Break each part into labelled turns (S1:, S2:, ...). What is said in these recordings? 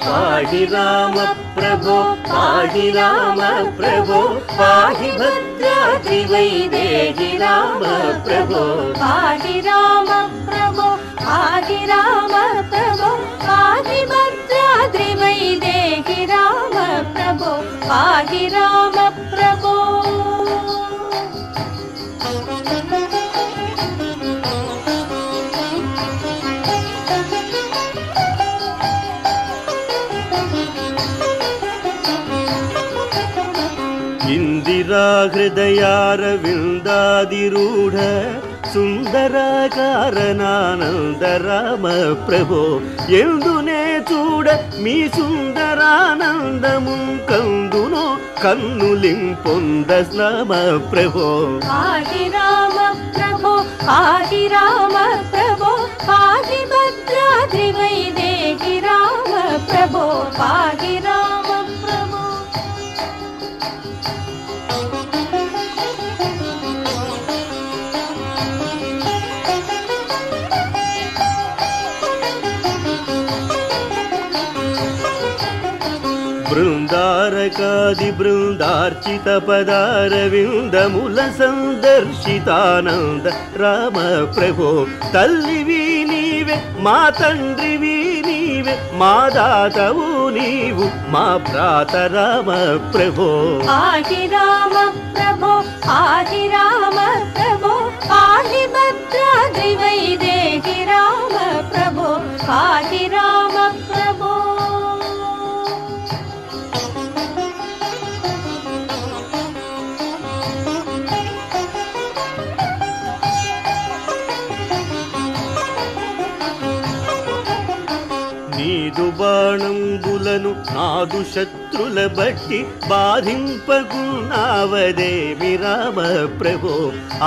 S1: पाहि राम प्रभो पाहि राम प्रभो पाहि भद्राद्रि वैदेहि राम प्रभो
S2: पाहि राम प्रभो पाहि राम प्रभो पाहि भद्राद्रि वैदेहि राम प्रभो पाहि राम प्रभो
S1: इंदिरा हृदयारविंदादिरूढ़ सुंदराकारणानंद राम प्रभो ಎಂದುನೇ చూడ మీ సుందరానందము కందునో కన్నులింపొంద రామ ప్రభో
S2: పాహి రామ ప్రభో పాహి రామ ప్రభో పాహి భద్రాద్రి వైదేహి రామ ప్రభో పాహి రామ ప్రభో
S1: బృందారకాది బృందార్చిత పదారవిందముల సందర్శితానంద రామ ప్రభో తల్లివి నీవే మా తండ్రివి నీవే మా దాతవు నీవు మా భ్రాత రామ ప్రభో
S2: పాహి రామ ప్రభో పాహి రామ ప్రభో పాహి భద్రాద్రి వైదేహి రామ ప్రభో పాహి రామ ప్రభో
S1: నీదు బాణంబులను నాదు శత్రుల బట్టి బాధింపకున్నావదేమి రామ ప్రభో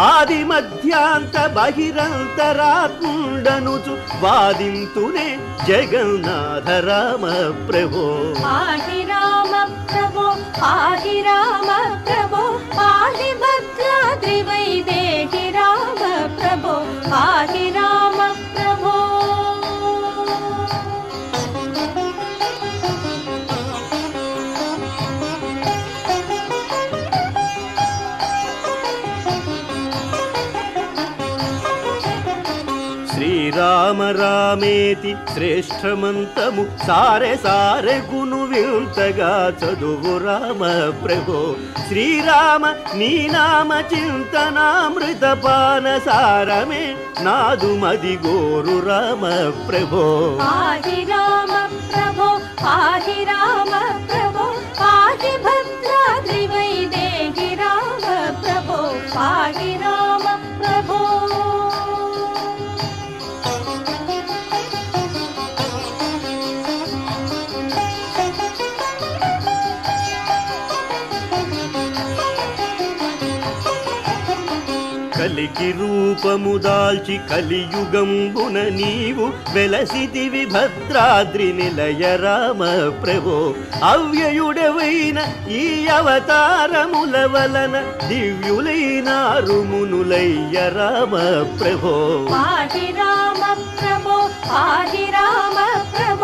S1: ఆది మధ్యాంత బహిరంతరాత్ముండనుచు వాదింతునే జగన్నాథ రామ ప్రభో
S2: పాహి రామ ప్రభో పాహి రామ ప్రభో పాహి భద్రాద్రి వైదేహి రామ ప్రభో పాహి రామ ప్రభో
S1: శ్రీరామ రామేతి శ్రేష్టమంతము సారె సారె గును వింతగా చదువు రామ ప్రభో శ్రీరామ నీ నామ చింతనామృత పాన సారమే నాదు మది గోరు రామ ప్రభో
S2: పాహి రామ ప్రభో పాహి రామ ప్రభో పాహి భద్రాద్రి వైదేహి రామ ప్రభో పాహి రామ ప్రభో
S1: కలికి రూపము దాల్చి కలియుగంబున నీవు వెలసిదివి భద్రాద్రి నిలయ రామ ప్రభో అవ్యయుడవైన ఈ అవతారముల వలన దివ్యులైనారు మునులయ్య రామ ప్రభో
S2: పాహి రామ ప్రభో పాహి రామ ప్రభో